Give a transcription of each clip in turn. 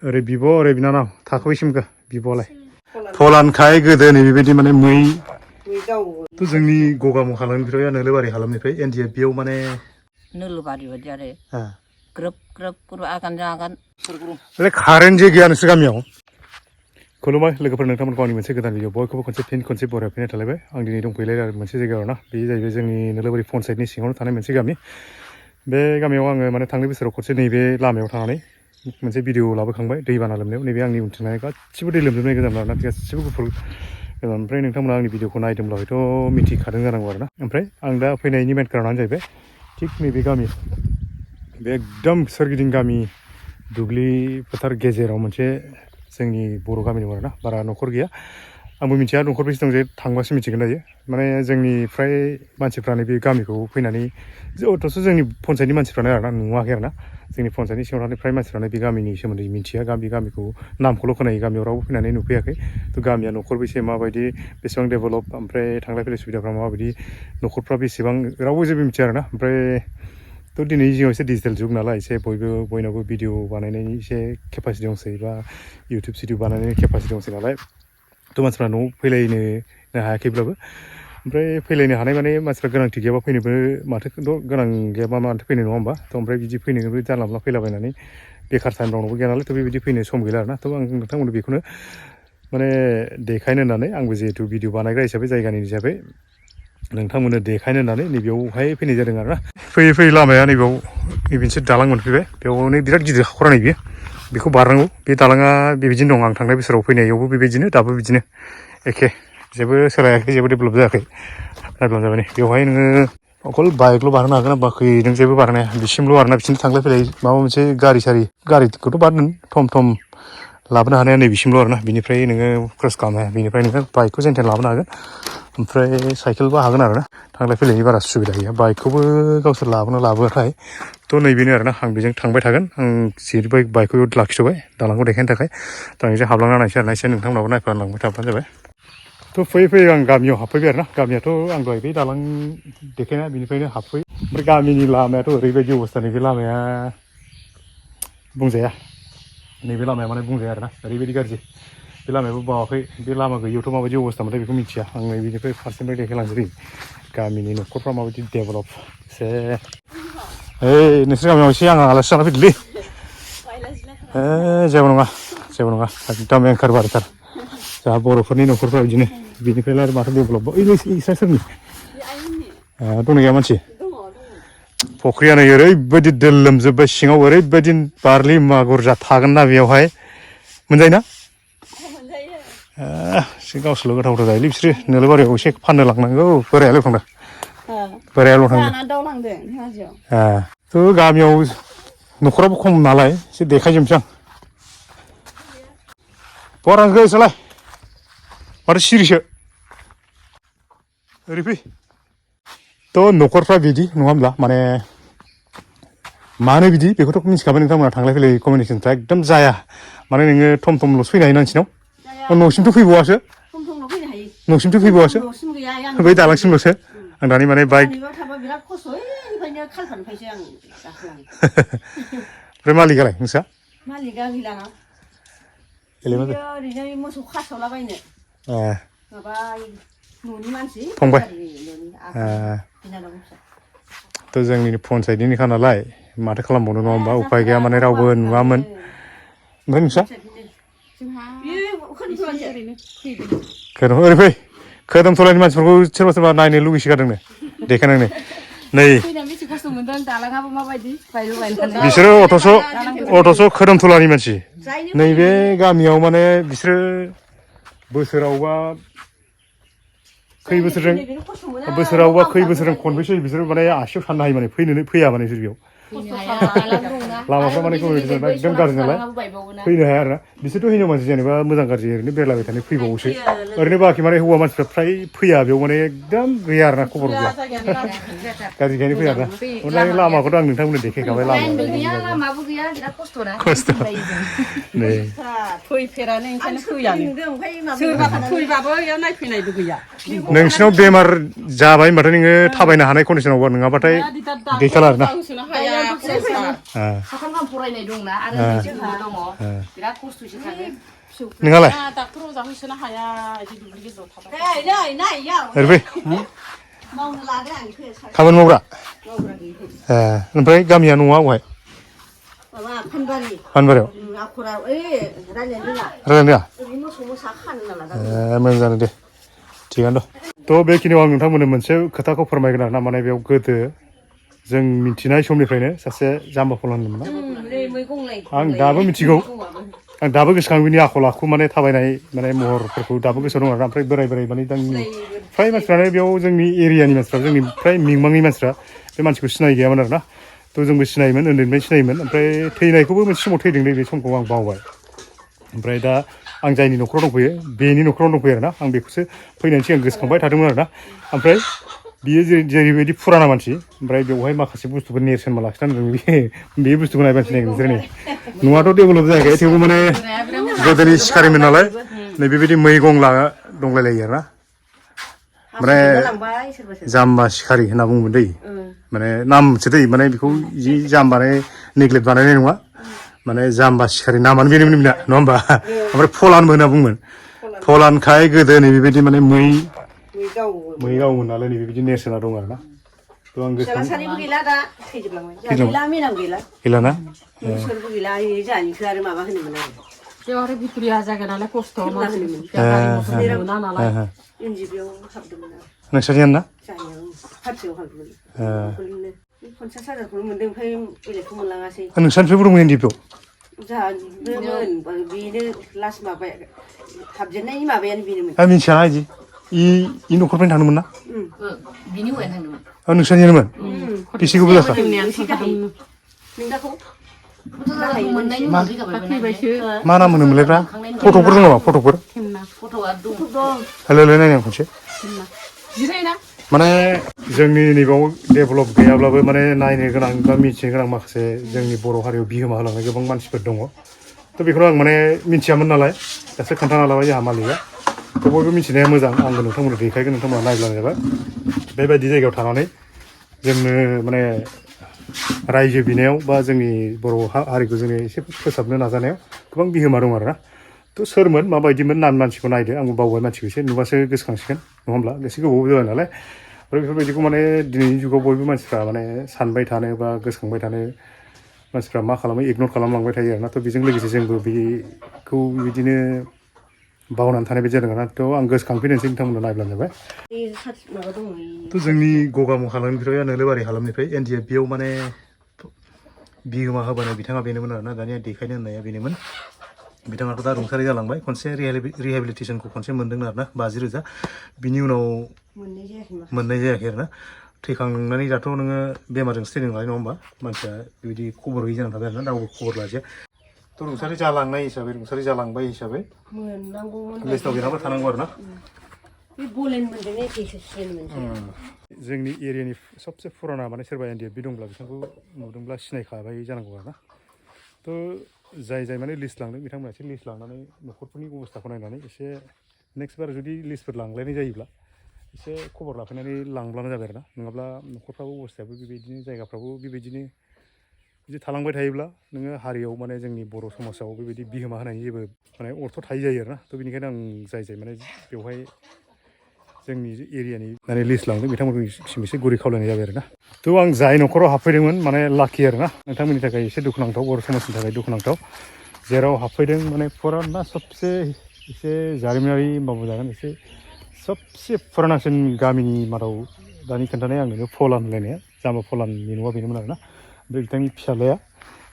ओरै बिब' ओरै बिनानाव थाखोबैसिमखो बिब'आलाय फलानखाय गोदो नै बेबायदि माने मै थ' जोंनि गगामुग हालामनिफ्राय नोलोबारि हालामनिफ्राय एनडिए बेयाव माने नोलोबारि बायदि आरो ग्रोब ग्रोब ग्रोब आगान जागान बे कारेन्ट जे गैया नोंसोर गामियाव खुलुमबाय लोगोफोर नोंथांमोनखौ आंनि मोनसे गोदान भिडिअ बयखौबो खनसे बराय फैनाय थालायबाय आं दिनै दंफैलाय आरो मोनसे जायगायाव ना बे जाहैबाय जोंनि नोलोबारि पन्सायतनि सिङावनो थानाय मोनसे गामि बे गामियाव आङो माने थांनाय बोसोराव खनसे नैबे लामायाव थानानै मोनसे भिडिअ लाबोखांबाय दैबाना लोमनायाव नैबे आंनि उनथिंनाय गासिबो दै लोमजोबनाय गोजान आरोना गासिबो गुफुर गोजान ओमफ्राय नोंथांमोना आंनि भिडिअखौ नायदोंब्ला हयथ' मिथिखादों जानांगौ आरोना ओमफ्राय आं दा फैनायनि मेन कारनानो जाहैबाय थिग नैबे गामि बे एकदम सोरगिदिं गामि दुब्लि फोथार गेजेराव मोनसे जोंनि बर' गामि दं आरोना बारा न'खर गैया आंबो मिथिया न'खर बेसे दं जे थांबासो मिथिगोन दायो माने जोंनि फ्राय मानसिफ्रानो बे गामिखौ फैनानै अथ'स' जोंनि पन्सायतनि मानसिफ्रानो आरोना नुवाखै आरोना जोंनि पन्सायतनि सिङाव थानाय फ्राय मानसिफ्रानो बे गामिनि सोमोन्दै मिथिया गामिखौ नामखौल' खोनायो गामियाव रावबो फैनानै नुफैयाखै थ' गामिया न'खर बेसे माबायदि बेसेबां डेभेलप ओमफ्राय थांलाय फैलाय सुबिदाफ्रा माबायदि न'खरफ्रा बेसेबां रावबो जेबो मिथिया आरोना ओमफ्राय थ' दिनै जिउआव एसे डिजिटेल जुग नालाय एसे बयनावबो भिडिअ बानायनायनि एसे केपासिटि दंसै बा इउटुब सिडिअ बानायनायनि केपासिटि दंसै नालाय थ' मानसिफ्रा न'आव फैलायनो हायाखैब्लाबो ओमफ्राय फैलायनो हानाय माने मानसिफ्रा गोनांथि गैयाबा फैनोबो माथो गोनां गैयाबा माथो फैनो नङा होमबा थ' ओमफ्राय बिदि फैनोबो जानला मोनला फैलाबायनानै बेखार टाइम रावनावबो गैया नालाय थ' बेबायदि फैनो सम गैला आरोना थ' आं नोंथांमोननो बेखौनो माने देखायनो होननानै आंबो जिहेथु भिडिअ बानायग्रा हिसाबै जायगानि हिसाबै नोंथांमोननो देखायनो होननानै नैबेयावहाय फैनाय जादों आरोना फैयै फैयै लामाया नैबेयाव नैबेसो दालां मोनफैबाय बेयावनो बिराद गिदिर हाखर नै बेखौ बारनांगौ बे दालाङा बेबायदिनो दं आं थांनाय बोसोराव फैनायावबो बेबायदिनो दाबो बिदिनो एखे जेबो सोलायाखै जेबो डेभेलप जायाखै डेभेलप जाबाय नै बेवहाय नोङो अकल बाइकल' बारनो हागोन ना बाखि नों जेबो बारनो हाया बिसिमल' आरोना बिसिनि थांलाय फैलाय माबा मोनसे गारिखौथ' बाद नों थम लाबोनो हानाया नै बिसिमल' आरोना बिनिफ्राय नोङो क्रस खालामनो हाया बिनिफ्राय नोङो बाइकखौ जेनथेन लाबोनो हागोन ओमफ्राय साइकेलबो हागोन आरोना थांलाय फैलायनि बारा सुबिदा गैया बाइकखौबो गावसोर लाबोआथाय थ' नैबेनो आरोना आं बेजों थांबाय थागोन आं जिहेतु बाइकखौ लाखिथ'बाय दालांखौ देखायनो थाखाय दा आं एसे हाबलांना नायसै आरोना एसे नोंथांमोनाबो नायफालांबाय थाब्लानो जाबाय थ' फैयै आं गामियाव हाबफैबाय आरोना गामियाथ' आं दहाय बे दालां देखायना बिनिफ्रायनो हाबफै ओमफ्राय गामिनि लामायाथ' ओरैबायदि अबस्था नैबे लामाया बुंजाया नैबे लामाया माने बुंजाया आरोना ओरैबायदि गाज्रि बे लामायाबो बावाखै बे लामा गैयियावथ' माबायदि अबस्था मोनथाय बेखौ मिथिया आं बेनिफ्राय फारसेनिफ्राय देखायलांसै गामिनि न'खरफ्रा माबायदि डेभेलप एसे ओइ नोंसोर गामियाव एसे आं आलासि जाना फैदोंलै जेबो नङा एकदम एंखार बारथार जोंहा बर'फोरनि न'खरफ्रा बिदिनो बिनिफ्राय आरो माथो डेभेलप इसा सोरनि दंना गैया मानसि फख्रिया नै ओरैबायदि दै लोमजोब्बाय सिङाव ओरैबायदि बारलि मागुर थागोन ना बेयावहाय मोनजायोना एसे गावसोरल' गोथाव जायोलै बिसोरो नोलोबारियाव एसे फाननो लांनांगौ बोरायालाय थांदों बोरायाल' थांदों थ' गामियाव न'खराबो खम नालाय एसे देखायजोबनोसै आं बहा थांखो नोंसोरलाय माथो सिरिसो ओरै फै थ' न'खरफ्रा बिदि नङा होमब्ला माने मानो बिदि बेखौथ' मिथिखाबाय नोंथांमोना थांलाय फैलाय कमिउनिकेसनफ्रा एकदम जाया माने नोङो थमल'सो फैनो हायो नोंसिनाव न'सिमथ' फैबावासो न'सिमथ' फैबावासो बै दालांसिमल'सो आं दानि माने बाइक ओमफ्राय मालिकालाय नोंस्रा मालिका गैलाना ओरैनो मोसौ खास्लायलाबायनो माबा न'नि मानसि फंबाय थ' जोंनि पन्सायतनिखा नालाय माथो खालामबावनो नङा होमबा उफाय गैया माने रावबो नुवामोन ओमफ्राय नोंस्रा ओरै फै खोदोमथलायनि मानसिफोरखौ सोरबा नायनो लुगैसोगारदोंनो देखायनांनो नै बिसोरो अथ'स' खोदोमथलानि मानसि नैबे गामियाव माने बिसोरो बोसोरावबा खै बोसोरजों खनबैसो बिसोरो माने आसियाव साननो हायो माने फैया माने बिसोर बेयाव लामाफ्रा माने एकदम गाज्रि नालाय फैनो हाया आरोना बिसोरथ' हिनजाव मानसि जेनेबा मोजां गाज्रि ओरैनो बेरलाबाय थानाय फैबावोसो ओरैनो बाखि माने हौवा मानसिफ्रा फ्राय फैया बेयाव माने एकदम गैया आरोना खबर गैया गाज्रिखायनो फैया आरोना ओमफ्राय लामाखौथ' आं नोंथांमोननो देखायखाबाय खस्थ' नै फैफेरानो ओंखायनो फैयानो सोरबा फैबाबो इयाव नायफैनायबो गैया नोंसिनाव बेमार जाबाय होनबाथाय नोङो थाबायनो हानाय कन्डिसनाव नङाबाथाय गैखाला आरोना साथाम गाहाम फरायनाय दंना आरो मोनसे दङ बिराद खस्थ'सो थाङो नोंहालाय डाक्टर अजा होसोनो हाया इदि दुब्लि गेजेराव थाबाय ओरैबै मावनो लादों आं खामानि मावग्रा ओमफ्राय गामिया न'आ अहाय माबा फानबारि फानबारियाव आखरा ओइ रायलायनो रोङा ओरैनो मोसौ मोसा खानो नालाय मोजां जादों दे थिगानो दं थ' बेखिनियाव आं नोंथांमोननो मोनसे खोथाखौ फोरमायगोन आरोना माने बेयाव गोदो जों मिथिनाय समनिफ्रायनो सासे जाम्बा फलान होनदोंमोन आं दाबो मिथिगौ आं दाबो गोसोखाङो बिनि आखल आखु माने थाबायनाय माने महरफोरखौ दाबो गोसोआव दं आरोना ओमफ्राय बोराय माने जोंनि फ्राय मानसिफ्रानो बेयाव जोंनि एरियानि मानसिफ्रा जोंनि फ्राय मिंमांनि मानसिफ्रा बे मानसिखौ सिनाय गैयामोन आरोना थ' जोंबो सिनायोमोन उन्दैनिफ्राय सिनायोमोन ओमफ्राय थैनायखौबो मोनसे समाव थैदोंलै बे समखौ आं बावबाय ओमफ्राय दा आं जायनि न'खराव दंफैयो बेनि न'खराव दंफैयो आरोना आं बेखौसो फैनायनि सिगां गोसोखांबाय थादोंमोन आरोना ओमफ्राय बियो जेरैबायदि फुराना मानसि ओमफ्राय बेवहाय माखासे बुस्थुफोर नेरसोनमा लाखिनानै दोनदों बे बुस्थुखौ नायबानो सिनायगोन बिसोर नै न'आथ' डेभेलप जायाखै थेवबो माने गोदोनि सिखारिमोन नालाय नै बेबायदि मैगं दंलायलायो आरोना माने जाम्बा सिखारि होनना बुङोमोन दै माने नामसो दै माने बेखौ जि जाम्बाने नेग्लेक्ट बानायनाय नङा माने जाम्बा सिखारि नामानो बेनोमोन बिना नङा होमबा ओमफ्राय फलानबो होनना बुङोमोन फलानखाय गोदो नै बेबायदि माने मै गावोमोन नालाय नै बेबायदि नेरसोना दं आरोना थ' आं सानैबो गैला दा थैजोबलांबाय गैलाना सोरबो गैला जानिखौ आरो माबा होनोमोन आरो बेयाव आरो भितरिया जायगा नालाय खस्थ' मोना नालाय एनजिपियाव हाबदोंमोन आरो नोंसोरनियानो ना जानियाव पार्टियाव हाबदोंमोन 50,000खौनो मोनदों ओमफ्राय बेलेगखौ मोनलाङासै नोंसोरनिफ्रायबो दंमोन एनजिपियाव जादोंमोन बेनो लास्ट माबाया हाबजेननायनि माबायानो बेनोमोन आं मिथिया इदि इ न'खरनिफ्रायनो थांदोंमोन ना बिनि हौवायानो थांदोंमोन नोंसोरनियानोमोन बेसेखौबो जाखा नोंदाखौ मा नाम होनोमोनलायब्रा फट'फोर दङ नामा फट'फोर हेल' नायनाय खनसे माने जोंनि नैबाव डेभेलप गैयाब्लाबो माने नायनो गोनां बा मिथिनो गोनां माखासे जोंनि बर' हारियाव बिहोमा होलांनाय गोबां मानसिफोर दङ थ' बेखौनो आं माने मिथियामोन नालाय दासो खोन्थाना लाबाय जोंहा मालिकआ थ' बयबो मिथिनाया मोजां आंबो नोंथांमोननो देखायगोन नोंथांमोना नायब्लानो जाबाय बेबायदि जायगायाव थानानै जोंनो माने रायजो बिनायाव बा जोंनि बर' हारिखौ जोङो एसे फोसाबनो नाजानायाव गोबां बिहोमा दं आरोना थ' सोरमोन माबायदिमोन मानसिखौ नायदो आंबो बावबाय मानसिखौ एसे नुबासो गोसोखांसिगोन नङा होमब्ला एसे गोबाव जाबाय नालाय ओमफ्राय बेफोरबायदिखौ माने दिनैनि जुगाव बयबो मानसिफ्रा माने सानबाय थानो बा गोसोखांबाय थानो मानसिफ्रा मा खालामो इगनर खालामलांबाय थायो आरोना थ' बेजों लोगोसे जोंबो बेखौ बिदिनो बावनानै थानाय बायदि जादों आरोना थ' आं गोसोखांफैनोसै नोंथांमोना नायब्लानो जाबाय थ' जोंनि गगामुग हालामनिफ्राय नोलोबारि हालामनिफ्राय एनडिएफबिआव माने बिहोमा होबोनाय बिथाङा बेनोमोन आरोना दानिया देखायनो होननाया बेनोमोन बिथाङाथ' दा रुंसारि जालांबाय खनसे रिहेबिलिटेसनखौ खनसे मोनदों आरोना 50,000 बिनि उनाव मोननाय जायाखै आरोना थैखांनानै दाथ' नोङो बेमारजोंसो थैदों नालाय नङा होमबा मानसिया बेबायदि खबर गैयि जानानै थाबाय आरोना रावबो खबर लाजाया थ' रुंसारि जालांबाय हिसाबै लिस्टआव बेनाबो थानांगौ आरोना जोंनि एरियानि सबसे फुराना माने सोरबा एनडिएफबि दंब्ला बिथांखौ नुदोंब्ला सिनायखाबाय जानांगौ आरोना थ' जाय माने लिस्ट लांदों बिथांमोना एसे लिस्ट लांनानै न'खरफोरनि अबस्थाखौ नायनानै एसे नेक्स्ट बार जुदि लिस्टफोर लांलायनाय जायोब्ला एसे खबर लाफैनानै लांब्लानो जाबाय आरोना नङाब्ला न'खरफ्राबो अबस्थायाबो बेबायदिनो जायगाफ्राबो बेबायदिनो बिदि थालांबाय थायोब्ला नोङो हारियाव माने जोंनि बर' समाजाव बेबायदि बिहोमा होनायनि जेबो माने अर्थ' थायि जायो आरोना थ' बेनिखायनो आं जाय माने बेवहाय जोंनि एरियानि माने लिस्ट लांदों बिथांमोननिसिम एसे गुरै खावलायनाय जाबाय आरोना थ' आं जाय न'खराव हाबफैदोंमोन माने लाकि आरोना नोंथांमोननि थाखाय एसे दुखुनांथाव बर' समाजनि थाखाय दुखुनांथाव जेराव हाबफैदों माने फुराना सबसे एसे जारिमिनारि होनबाबो जागोन एसे सबसे फुरानासिन गामिनि मादाव दानि खोन्थानाय आंनो फलान होनलायनाया जाम्बा फलाननि न'आ बेनोमोन आरोना ओमफ्राय बिथांनि फिसाज्लाया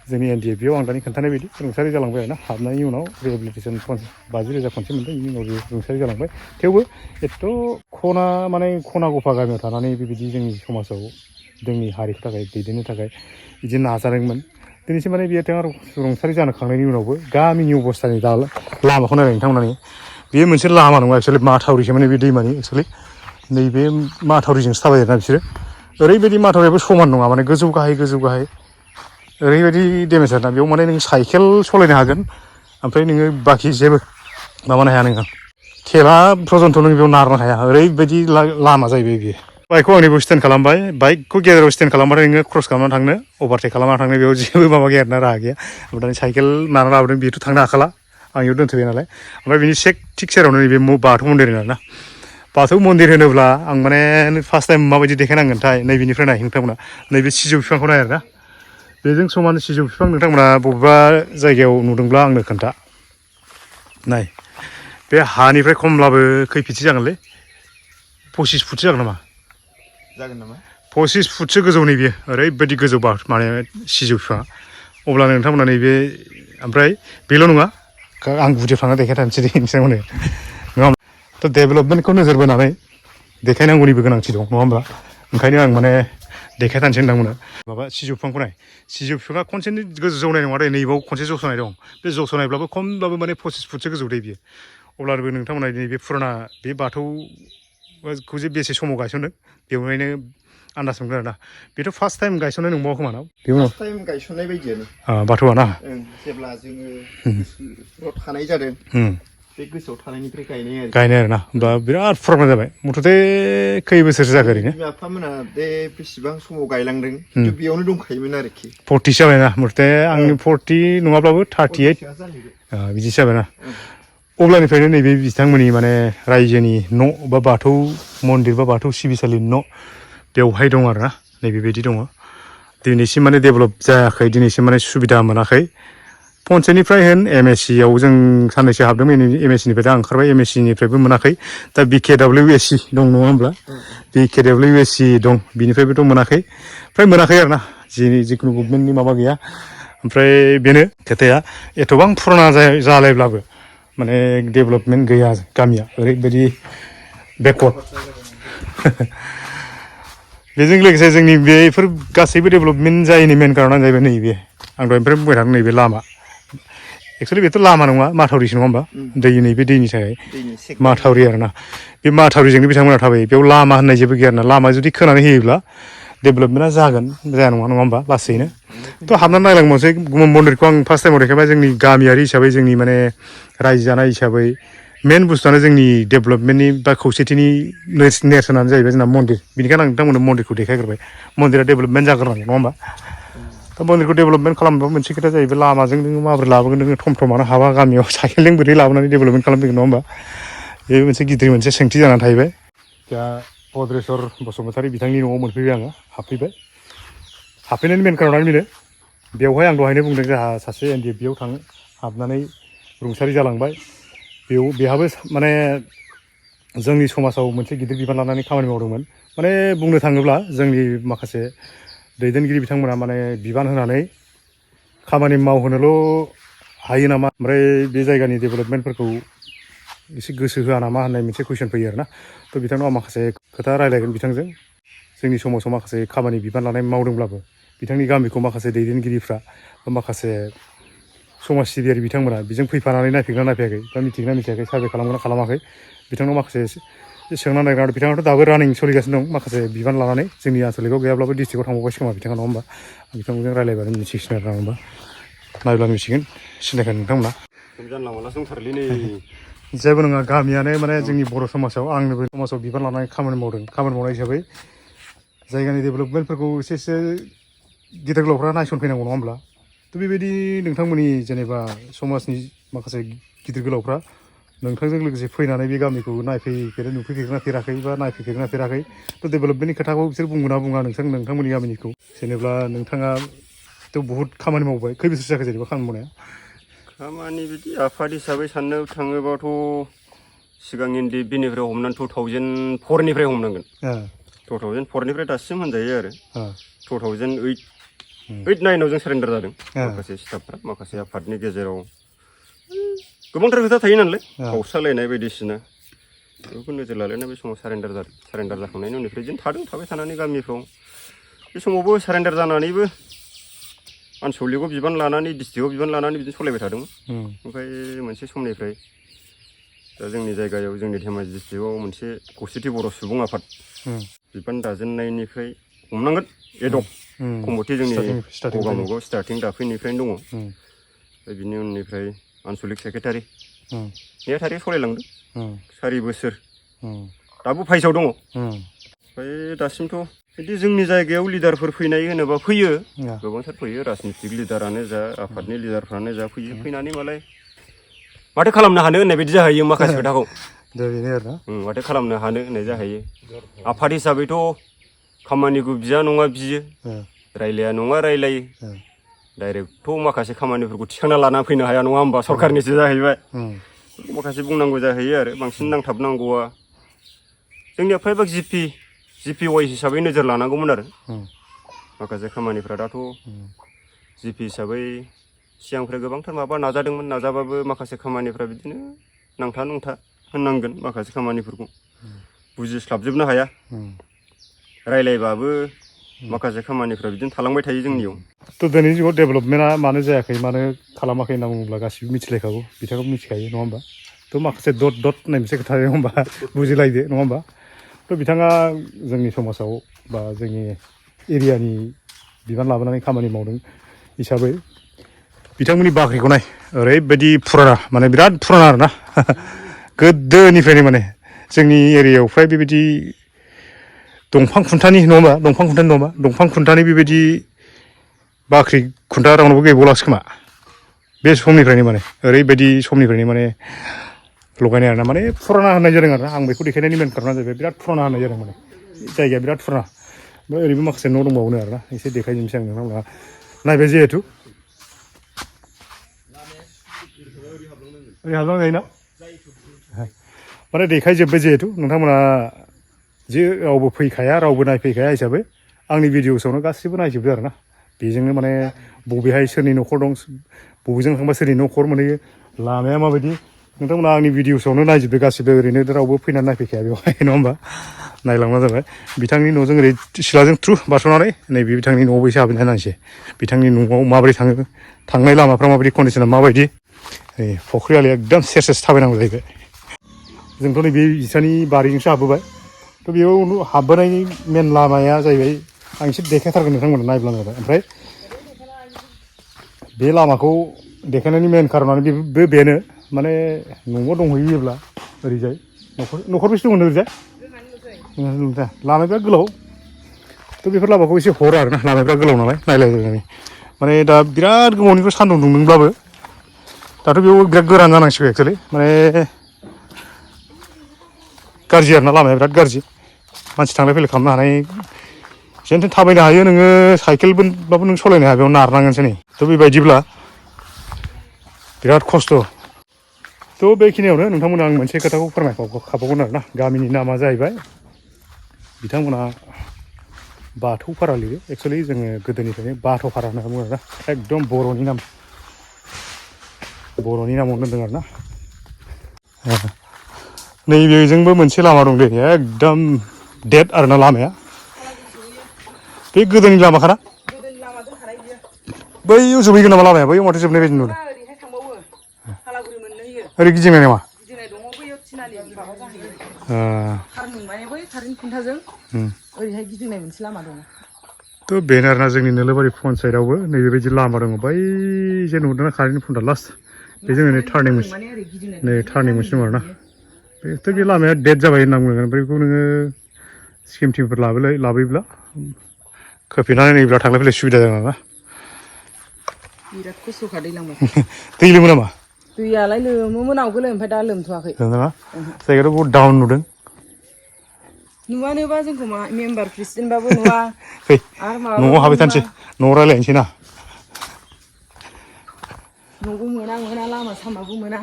जोंनि एनडिएफबिआव आं दानि खोन्थानाय बायदि रुंसारि जालांबाय आरोना हाबनायनि उनाव रिहेबिलिटेसन 50,000 खनसे मोनदों बेनि उनाव रुंसारि जालांबाय थेवबो एथ' खना गफा गामियाव थानानै बेबायदि जोंनि समाजाव जोंनि हारिनि थाखाय दैदेननो थाखाय बिदि नाजादोंमोन दिनैसिम माने बिथाङा रुंसारि जाखांनायनि उनावबो गामिनि अबस्थानि लामाखौ नायनाय नोंथांमोननि बेयो मोनसे लामा नङा एक्सुवेलि माथावरिसो माने बे दैमानि एक्सुवेलि नैबे माथावरिजोंसो थाबायो आरोना बिसोरो ओरैबायदि माथावरियाबो समान नङा माने गोजौ गाहाय ओरैबायदि डेमेज आरोना बेयाव माने नों साइकेल सालायनो हागोन ओमफ्राय नोङो बाखि जेबो माबानो हाया नोङो खेला प्रजन्थ नों बेयाव नारनो हाया ओरैबायदि लामा जाहैबाय बियो बाइकखौ आंनिबो स्टेन्ड खालामबाय बाइकखौ गेजेराव स्टेन्ड खालामबाथाय नोङो क्रस खालामनानै थांनो अभारटेक खालामनानै थांनो बेयाव जेबो माबा गैया आरोना राहा गैया ओमफ्राय साइकेल नारना लाबोदों बेथ' थांनो हाखाला आं बेयाव दोनथ'बाय नालाय ओमफ्राय बिनि थिक सेरावनो नैबे बाथौ मन्दिर आरोना बाथौ मन्दिर होनोब्ला आं माने फार्स्ट टाइम माबायदि देखायनांगोनथाय नैबेनिफ्राय नाय नोंथांमोना नैबे सिजौ बिफांखौ नाय आरोना बेजों समान सिजौ बिफां नोंथांमोना बबेबा जायगायाव नुदोंब्ला आंनो खोन्था नाय बे हानिफ्राय खमब्लाबो खै फिटसो जागोनलै 25 फुटसो जागोन नामा 25 फुटसो गोजौ नैबे ओरैबायदि गोजौ माने सिजौ बिफाङा अब्ला नोंथांमोना नैबे ओमफ्राय बेल' नङा आं गुदियाव थांना देखायथारनोसै दे नोंथांमोननो नङा थ' डेभेलपमेन्टखौ नोजोर बोनानै देखायनांगौनिबो गोनांथि दं नङा होमब्ला ओंखायनो आं माने देखायथारनोसै नोंथांमोननो माबा सिजौ बिफांखौ नाय सिजौ बिफाङा खनसेनो गोजौ जौनाय नङा दे नैबाव खनसे जौस'नाय दं बे जौस'नायब्लाबो खमब्लाबो माने 25 फुटसो गोजौ दे बियो अब्लाबो नोंथांमोना नैबे फुराना बे बाथौखौ जे बेसे समाव गायसनदों बेवहायनो आन्दाज मोनगोन आरोना बेथ' फार्स्ट टाइम गायसननाय नंबावा खोमा ना फार्स्ट टाइम गायसननाय बायदियानो बाथौआ ना जेब्ला जोङो गोसोआव थानाय जादों बे गोसोआव थानायनिफ्राय गायनाय आरोना होमबा बिराद फुराना जाबाय मथथे खै बोसोरसो जाखो ओरैनो बिमा बिफामोना बे बेसेबां समाव गायलांदों खिन्थु बेयावनो दंखायोमोन आरोखि 40 जाबायना मथथे आंनि 40 नङाब्लाबो 38 बिदिसो जाबायना अब्लानिफ्रायनो नैबे बिथांमोननि माने रायजोनि न' बा बाथौ मन्दिर बा बाथौ सिबिसालिनि न' बेवहाय दं आरोना नैबेबायदि दङ दिनैसिम माने डेभेलप जायाखै दिनैसिम माने सुबिदा मोनाखै पन्सायतनिफ्राय होन MSc आव जों साननैसो हाबदोंमोन MSc निफ्राय दा ओंखारबाय MSc निफ्रायबो मोनाखै दा BKWSC दं नङा होमब्ला BKWSC दं बिनिफ्रायबोथ' मोनाखै फ्राय मोनाखै आरोना जिखुनु गभर्नमेन्टनि माबा गैया ओमफ्राय बेनो खोथाया एथबां फुराना जालायब्लाबो माने डेभेलपमेन्ट गैया गामिया ओरैबायदि बेकवार्ड बेजों लोगोसे जोंनि बेफोर गासैबो डेभेलपमेन्ट जायैनि मेन कारनानो जाहैबाय नैबे आं दहायनिफ्राय बुंबाय थादों नैबे लामा एक्सुवेलि बेथ' लामा नङा माथावरिसो नङा होमबा नैबे दैनि थाखाय माथावरि आरोना बे माथावरिजोंनो बिथांमोना थाबायो बेयाव लामा होननाय जेबो गैया आरोना लामा जुदि खोनानै होयोब्ला डेभेलपमेन्टआ जागोन जाया नङा होमबा लासैनो थ' हाबनानै नायलांबावसै मन्दिरखौ आं फार्स्ट टाइमाव देखायबाय जोंनि गामियारि हिसाबै जोंनि माने रायजो जानाय हिसाबै मेन बुस्थुआनो जोंनि डेभेलपमेन्टनि बा खौसेथिनि नेरसोनानो जाहैबाय जोंना मन्दिर बेनिखायनो आं नोंथांमोननो मन्दिरखौ देखायग्रोबाय मन्दिरा डेभेलपमेन्ट जाग्रोनांगौ नङा होमबा दा मन्दिरखौ डेभेलपमेन्ट खालामनोबा मोनसे खोथा जाहैबाय लामाजों नोङो माबोरै लाबोगोन नोङो थम थमानो हाबा गामियाव साइकेलजों बोरै लाबोनानै डेभेलपमेन्ट खालामफैगोन नङा होमबा बे मोनसे गिदिर मोनसे सोंथि जानानै थाहैबाय दा भद्रेश्वर बसुमतारी बिथांनि न'आव मोनफैबाय आङो हाबफैनायनि मेन कारनानो बेनो बेवहाय आं दहायनो बुंदों जोंहा सासे NDF बेयाव थाङो हाबनानै रुंसारि जालांबाय बेहाबो माने जोंनि समाजाव मोनसे गिदिर बिबान लानानै खामानि मावदोंमोन माने बुंनो थाङोब्ला जोंनि माखासे दैदेनगिरि बिथांमोना माने बिबान होनानै खामानि मावहोनोल' हायो नामा ओमफ्राय बे जायगानि डेभेलपमेन्टफोरखौ एसे गोसो होआ नामा होननाय मोनसे कुइसन फैयो आरोना थ' बिथांनाव आं माखासे खोथा रायलायगोन बिथांजों जोंनि समाजाव माखासे खामानि बिबान लानाय मावदोंब्लाबो बिथांनि गामिखौ माखासे दैदेनगिरिफ्रा बा माखासे समाज सिबियारि बिथांमोना बेजों फैफानानै नायफैगोना नायफैयाखै बा मिथिगोना मिथियाखै सार्भे खालामगोना खालामाखै बिथांनाव माखासे सोंना नायग्रा बिथाङाथ' दाबो रानिं सोलिगासिनो दं माखासे बिबान लानानै जोंनि आनसलिकआव गैयाब्लाबो डिस्ट्रिक्टआव थांबावबायसो खोमा बिथाङा नङा होमबा बिथांमोनजों रायलायबानो मिथिसिगोन आरो होमबा नायब्ला मिथिगोन सिनायखायो नोंथांमोना जानला मोनला दंथारलै नै जेबो नङा गामियानो माने जोंनि बर' समाजाव आंनोबो समाजाव बिबान लानानै खामानि मावनाय हिसाबै जायगानि डेभेलपमेन्टफोरखौ एसे गिदिर गोलावफ्रा नायसनफैनांगौ नङा होमब्ला थ' बेबायदि नोंथांमोननि जेनेबा समाजनि माखासे गिदिर गोलावफ्रा नोंथांजों लोगोसे फैनानै बे गामिखौ नुफैफेरना फेराखै बा नायफैफेरना फेराखै थ' डेभेलपमेन्टनि खोथाखौ बिसोर बुंगोना बुङा नोंथांमोननि गामिनिखौ जेनेबा नोंथाङाथ' बहुद खामानि मावबाय खै बोसोर जाखो जेनेबा खामानि मावनाया खामानि बिदि आफाद हिसाबै साननो थाङोबाथ' सिगां NDF-निफ्राय हमनानै 2004निफ्राय हमनांगोन 2004निफ्राय दासिम होनजायो आरो 2008-9आव जों सारेन्डार जादों माखासे स्टाफफ्रा माखासे आफादनि गेजेराव गोबांथार खोथा थायो नालाय गावस्रालायनाय बायदिसिना बेखौ नोजोर लालायना बे समाव सारेन्डार जाखांनायनि उननिफ्राय बिदिनो थाबाय थानानै गामिफ्राव बे समावबो सारेन्डार जानानैबो आनसलिकआव बिबान लानानै डिस्ट्रिक्टआव बिबान लानानै बिदिनो सालायबाय थादोंमोन ओमफ्राय मोनसे समनिफ्राय दा जोंनि जायगायाव जोंनि धेमाजि डिस्ट्रिक्टआव मोनसे खौसेथि बर' सुबुं आफाद बिबान दाजेननायनिफ्राय हमनांगोन एडक कमिटि जोंनि गगामुगाव स्टार्टिं दाफैनिफ्रायनो दङ ओमफ्राय बिनि उननिफ्राय आनसलिक सेक्रेटारि नेहाथारि सलायलांदों 4 बोसोर दाबो फाइसआव दङ ओमफ्राय दासिमथ' बिदि जोंनि जायगायाव लिडारफोर फैनाय होनोबा फैयो गोबांथार फैयो राजनितिक लिडारानो जा आफादनि लिडारफ्रानो जा फैयो फैनानै मालाय माथो खालामनो हानो होननाय बायदि जाहैयो माखासे खोथाखौ माथो खालामनो हानो होननाय जाहैयो आफाद हिसाबैथ' खामानिखौ बिया नङा बियो रायलाया नङा रायलायो डाइरेक्टथ' माखासे खामानिफोरखौ थिखांना लाना फैनो हाया नङा होमबा सरकारनिसो जाहैबाय माखासे बुंनांगौ जाहैयो आरो बांसिन नांथाबनांगौआ जोंनिया फ्रायभाग जिपि वाइस हिसाबै नोजोर लानांगौमोन आरो माखासे खामानिफ्रा दाथ' जिपि हिसाबै सिगांनिफ्राय गोबांथार माबा नाजादोंमोन नाजाबाबो माखासे खामानिफ्रा बिदिनो नांथा नुंथा होननांगोन माखासे खामानिफोरखौ बुजिस्लाबजोबनो हाया रायलायबाबो माखासे खामानिफ्रा बिदिनो थालांबाय थायो जोंनियाव थ' दिनैनि जुगाव डेभेलपमेन्टआ मानो जायाखै मानो खालामाखै होनना बुङोब्ला गासिबो मिथिलायखागौ बिथाङाबो मिथिखायो नङा होमबा थ' माखासे दट होननाय मोनसे खोथा नङा होमबा बुजिलायदो नङा होमबा थ' बिथाङा जोंनि समाजाव बा जोंनि एरियानि बिबान लाबोनानै खामानि मावदों हिसाबै बिथांमोननि बाख्रिखौ नाय ओरैबायदि फुराना माने बिराद फुराना आरोना गोदोनिफ्रायनो माने जोंनि एरियायाव फ्राय बेबायदि दंफां खुन्थानि नङा होमबा दंफां खुन्थानि बेबायदि बाख्रि खुन्था रावनावबो गैबावलासो खोमा बे समनिफ्रायनो माने ओरैबायदि समनिफ्रायनो माने लगायनाय आरोना माने फुराना होननाय जादों आरोना आं बेखौ देखायनायनि मेन कारना जाहैबाय बिराद फुराना होननाय जादों माने जायगाया बिराद फुराना ओमफ्राय ओरैबो माखासे न' दंबावोनो आरोना एसे देखायजोबनोसै आं नोंथांमोनहा नायबाय जिहेथु ओरै हाबलां जायोना माने देखायजोब्बाय जिहेथु नोंथांमोना जे रावबो फैखाया रावबो नायफैखाया हिसाबै आंनि भिडिअसआवनो गासिबो नायजोबदो आरोना बेजोंनो माने बबेहाय सोरनि न'खर दं बबेजों थांबा सोरनि न'खर मोनहैयो लामाया माबायदि नोंथांमोना आंनि भिडिअसआवनो नायजोबदो गासिबो ओरैनो रावबो फैनानै नायफैखाया बेवहाय नङा होमबा नायलांब्ला जाबाय बिथांनि न'जों ओरै सिलाजों थ्रु बारस'नानै नैबे बिथांनि न'आवबो एसे हाबैना नायनोसै बिथांनि न'आव माबोरै थाङो थांनाय लामाफ्रा माबायदि कन्डिसना माबायदि फख्रि आलिया एकदम सेर सेर थाबायनांगौ जाहैबाय जोंथ' नैबे बिसानि बारिजोंसो हाबबोबाय थ' बेयाव हाबबोनायनि मेन लामाया जाहैबाय आं एसे देखायथारगोन नोंथांमोना नायब्लानो जाबाय ओमफ्राय बे लामाखौ देखायनायनि मेन कारनानो बेनो माने न'आव दंहैयोब्ला ओरैजाय न'खर बेसे दंमोन ओरैजाय लामाया बिराद गोलाव थ' बेफोर लामाखौ एसे हरो आरोना लामाया बिराद गोलाव नालाय नायलायलायनानै माने दा बिराद गोबावनिफ्राय सान्दुं दुंदोंब्लाबो दाथ' बेयाव बिराद गोरान जानांसिगौ एक्सुवेलि माने गाज्रि आरोना लामाया बिराद गाज्रि मानसि थांलाय फैलाय खालामनो हानाय जेनथेन थाबायनो हायो नोङो साइकेलबाबो नों सालायनो हाया बेयाव नारनांगोनसो नै थ' बेबायदिब्ला बिराद खस्थ' थ' बेखिनियावनो नोंथांमोना आं मोनसे खोथाखौ फोरमायखाबावगोन आरोना गामिनि नामा जाहैबाय बिथांमोना बाथौपारा लिरो एक्सुवेलि जोङो गोदोनिफ्रायनो बाथौपारा होनना बुङो आरोना एकदम बर'नि नामाव दोनदों आरोना नैबेजोंबो मोनसे लामा दं दे एकदम डेट आरोना लामाया बे गोदोनि लामाखाना बैयाव जोबहैगोन नामा लामाया बैयाव माथो जोबनाय बायदि नुदों ओरै गिदिंनाय नामा थ' बेनो आरोना जोंनि नोलोबारि पन्सायतआवबो नैबेबायदि लामा दङ बै जे नुदोंना कारेन्टनि खुन्था लास्ट बे जोंनि टार्निं मोनसे दं आरोना बेथ' बे लामाया डेट जाबाय होनना बुंनांगोन ओमफ्राय बेखौ नोङो स्किम टिमफोर लाबोयोब्ला खोफेनानै नायोब्ला थांलाय फैलाय सुबिदा जागोन आरोना बिराद खस्थ'खा दैलांबाय दै लोमो नामा दैयालाय लोमोमोन आवगोलो ओमफ्राय दा लोमथ'वाखै लोमदोंना जायगायाथ' बहुद डाउन नुदों नुवानोबा जोंखौ मा मेम्बार प्रेसिडेन्टबाबो नुवा फै न'आव हाबबाय थानोसै न'आव रायज्लायनोसै ना न'बो मोना लामा सामाबो मोना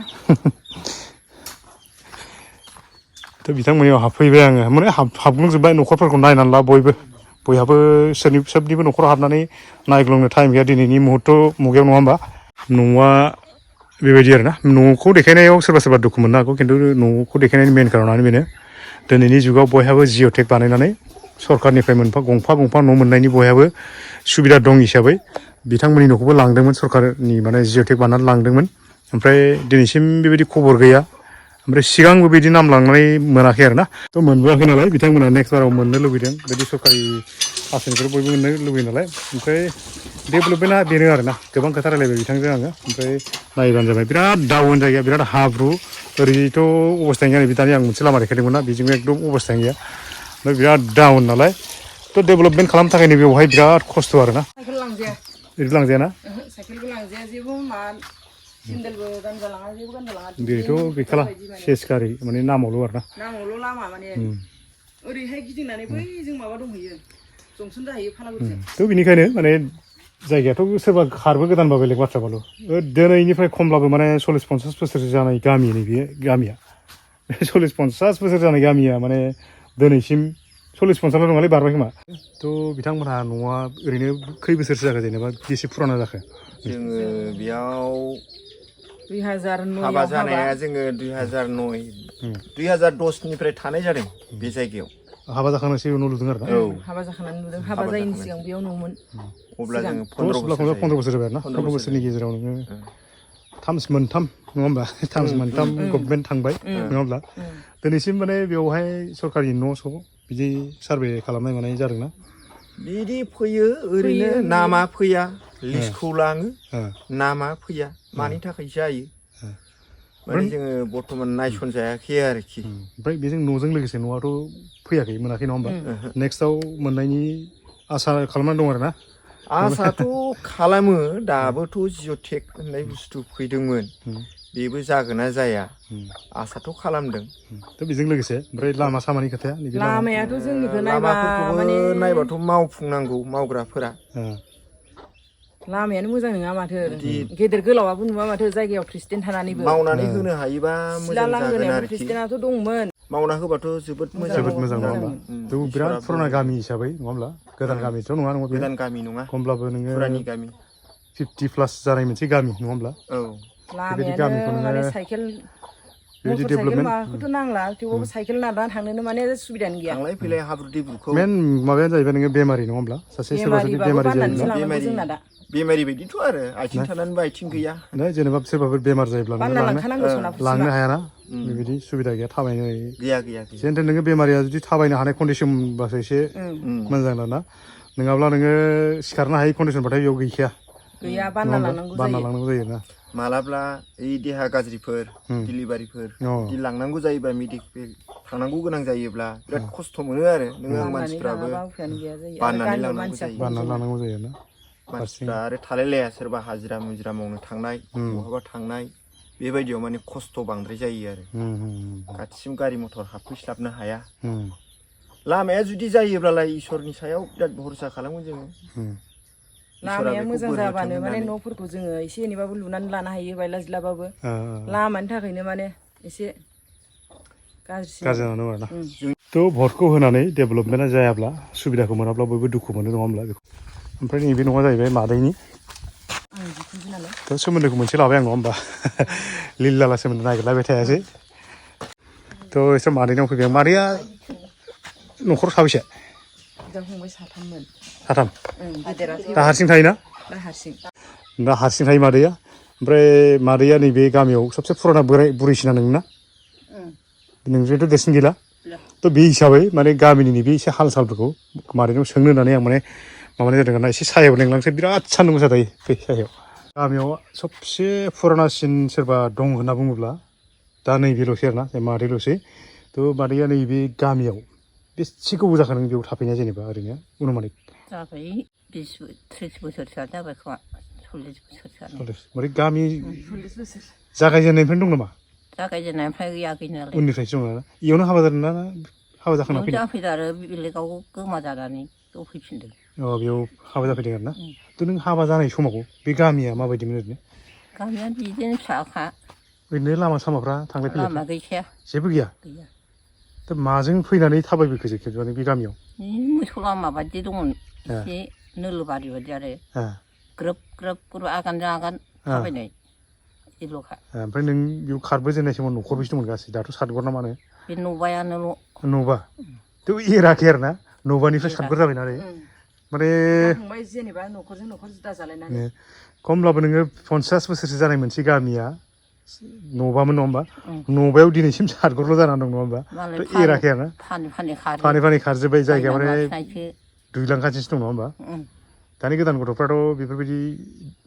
थ' बिथांमोननियाव हाबफैबाय आङो माने हाबग्लुंजोब्बाय न'खरफोरखौ नायनानै ला बयहाबो सोबनिबो न'खराव हाबनानै नायग्लुंनो टाइम गैया दिनैनि मुगायाव नङा होमबा न'आ बेबायदि आरोना न'खौ देखायनायाव सोरबा दुखु मोननो हागौ खिन्थु न'खौ देखायनायनि मेन कारनानो बेनो दिनैनि जुगाव बयहाबो जिअ'टेक बानायनानै सरकारनिफ्राय गंफा न' मोननायनि बयहाबो सुबिदा दं हिसाबै बिथांमोननि न'खौबो लांदोंमोन सरकारनि माने जिअ'टेक बानायनानै लांदोंमोन ओमफ्राय दिनैसिम बेबायदि खबर गैया ओमफ्राय सिगांबो बिदि नाम लांनानै मोनाखै आरोना थ' मोनबोआखै नालाय बिथांमोना नेक्स्ट बाराव मोननो लुबैदों बिदि सरकारि आसनिखौ बयबो मोननो लुबैयो नालाय ओमफ्राय डेभेलपमेन्टआ बेनो आरोना गोबां खोथा रायलायबाय बिथांजों आङो ओमफ्राय नायबानो जाबाय बिराद डाउन जायगाया बिराद हाब्रु ओरैथ' अबस्थायानो गैया दानि आं मोनसे लामा देखायदोंमोन ना बेजोंबो एकदम अबस्थायानो गैया ओमफ्राय बिराद डाउन नालाय थ' डेभेलपमेन्ट खालामनो थाखायनो बेवहाय बिराद खस्थ' आरोना साइकेल लांजाया बिदि लांजायाना साइकेलबो लांजाया जेबो मा सेन्देलबो गानजालाङा जेबो गानजालाङा बेथ' गैखाला सेस गारि माने नामावल' आरोना नामावल' लामा माने ओरैहाय गिदिंनानै बै जों माबा दंहैयो जंसन जाहैयो फालागुरिजों थ' बेनिखायनो माने जायगायाथ' सोरबा खारबो गोदानबा बेलेग बाथ्राबाल' दिनैनिफ्राय खमब्लाबो माने 40-50 बोसोर जानाय गामि नैबे गामिया 40-50 बोसोर जानाय गामिया माने दिनैसिम 40-50 नङालै बारबाय खोमा थ' बिथांमोनहा न'आ ओरैनो खै बोसोरसो जाखो जेनेबा बेसे फुराना जाखो जोङो बेयाव 2009 हाबा जानाया जोङो 2010 निफ्राय थानाय जादों बे जायगायाव हाबा जाखांनायसो न' लुदों आरो ना हाबा जाखांनानै नुदों हाबा जायैनि सिगां बेयाव न'मोन अब्ला जोङो 15 बोसोर जाबाय आरोना 15 बोसोरनि गेजेराव नोङो मोनथाम नङा होमबा मोनथाम गभर्नमेन्ट थांबाय नङा होमब्ला दिनैसिम माने बेवहाय सरकारि न' स' बिदि सार्भे खालामनाय मानाय जादोंना बिदि फैयो ओरैनो नामा फैया लिस्टखौ लाङो नामा फैया मानि थाखाय जायो माने जोङो बर्थमान नायसनजायाखै आरोखि ओमफ्राय बेजों न'जों लोगोसे न'आथ' फैयाखै मोनाखै नङा होमबा नेक्स्टआव मोननायनि आसा खालामनानै दं आरोना आसाथ' खालामो दाबोथ' जिअ'टेक होननाय बुस्थु फैदोंमोन बेबो जागोन ना जाया आसाथ' खालामदों थ' बेजों लोगोसे ओमफ्राय लामा सामानि खोथाया नैबे लामायाथ' जोंनिखौ नायबा लामाफोरखौबो माने नायबाथ' मावफुंनांगौ मावग्राफोरा लामायानो मोजां नङा माथो गेदेर गोलावाबो नुवा माथो जायगायाव प्रेसिडेन्ट थानानैबो मावनानै होनो हायोबा मोजां जागोन आरोखि प्रेसिडेन्टआथ' दंमोन मावना होबाथ' जोबोद मोजां नङा होमबा थ' बिराद फुराना गामि हिसाबै नङा होमब्ला गोदान गामिथ' नङा गोदान गामि नङा खमब्लाबो नोङो फुरानि गामि 50+ जानाय मोनसे गामि नङा होमब्ला औ लामायानो माने साइकेल मटर साइकेल माबाखौथ' नांला थेवबाबो साइकेल नारनानै थांनोनो माने सुबिदानो गैया थांलाय फैलाय हाब्रु दैब्रुखौ मेन माबायानो जाहैबाय नोङो बेमारि नङा होमब्ला सासे सोरबा जुदि बेमारि जायोब्ला बेमारि बायदिथ' आरो आथिं थानानैबो आथिं गैया जेनेबा सोरबाफोर बेमार जायोब्ला लांनो हायाना बेबायदि सुबिदा गैया थाबायनो गैया जेनथेन नोङो बेमारिया जुदि थाबायनो हानाय कन्डिसनबासो एसे मोजां ना नङाब्ला नोङो सिखारनो हायै कन्डिसनबाथाय बेयाव गैखाया बानना लांनांगौ जायो ना मालाब्ला ओइ देहा गाज्रिफोर डिलिभारिफोर बिदि लांनांगौ जायोबा मेडिकेल थांनांगौ गोनां जायोब्ला बिराद खस्थ' मोनो आरो नोङो आं मानसिफ्राबो बाननानै लांनांगौ जायो ना मानसिफ्रा आरो थालायलाया सोरबा हाजिरा मुजिरा मावनो थांनाय बहाबा थांनाय बेबायदियाव माने खस्थ' बांद्राय जायो आरो खाथिसिम गारि मथर हाबफैस्लाबनो हाया लामाया जुदि जायोब्लालाय इसोरनि सायाव बिराद भरसा खालामगोन जोङो लामाया मोजां जाबानो माने न'फोरखौ जोङो एसे एनैबाबो लुनानै लानो हायो बायला जिलाबाबो लामानि थाखायनो माने एसे गाज्रि जानानै आरोना थ' भटखौ होनानै डेभेलपमेन्टआ जायाब्ला सुबिदाखौ मोनाब्ला बयबो दुखु मोनो नङा होमब्ला बेखौ ओमफ्राय नैबे नङा जाहैबाय मादैनि थ' सोमोन्दोखौ मोनसे लाबाय आं नङा होमबा लिल लाला सोमोन्दो नागिरलायबाय थायासै थ' एसे मादैनाव फैबाय मादैया न'खराव साबैसे साथाममोन साथाम दा हारसिं थायोना दा हारसिं थायो मादैया ओमफ्राय मादैया नैबे गामियाव सबसे फुराना बुरैसिना नोंना नोंजोंथ' देरसिन गैला थ' बे हिसाबै माने गामिनि नैबे एसे हाल सालफोरखौ मादैनाव सोंनो होननानै आं माने माबानाय जादों आरोना एसे सायाव लेंलांसै बिराद सान्दुं गोसा दायो बे सायाव गामियाव सबसे फुरानासिन सोरबा दं होनना बुङोब्ला दा नैबेल'सै आरोना मादैल'सै थ' मादैया नैबे गामियाव बेसे गोबाव जाखो नों बेयाव थाफैनाया जेनेबा ओरैनो अनुमानिक जाबाय 30 बोसोरसोआ जाबाय खोमा 40 बोसोरसोआनो माने गामि जागायजेननायनिफ्रायनो दं नामा जागायजेननायनिफ्राय गैया गैनायालाय उननिफ्रायसो दं ना इयावनो हाबा जादों ना हाबा जाखांना फैदों जाफैदों आरो बेलेगाव गोमा जानानै बेयाव फैफिनदों बेयाव हाबा जाफैदों आरो ना थ' नों हाबा जानाय समाव बे गामिया माबायदिमोन ओरैनो गामिया बिदिनो फिसाखा ओरैनो लामा सामाफ्रा थांलाय फैलाय लामा गैखाया जेबो गैया थ' माजों फैनानै थाबायबोखो खेबजानो बे गामियाव मोसौ लामा बायदि दंमोन एसे नोलो बारि बायदि आरो ग्रोब ग्रोब ग्रोब आगानजों आगान थाबायनाय एल'खा ओमफ्राय नों बेयाव खारबोजेननाय समाव न'खर बेसे दंमोन गासै दाथ' सातगर ना मा होनो बे न'बायानोल' न'बा थ' एराखै आरो ना न'बानिफ्राय सातगर जाबाय नालाय माने जेनेबा न'खरजों न'खर जुदा जालायनानै खमब्लाबो नोङो 50 बोसोरसो जानाय मोनसे गामिया न'बामोन नङा होमबा न'बायाव दिनैसिम सातगरल' जानानै दं नङा होमबा थ' एराखै आरो ना फानै खारजोब्बाय जायगाया माने दुइलांखानोसो दं नङा होमबा दानि गोदान गथ'फ्राथ' बेफोरबायदि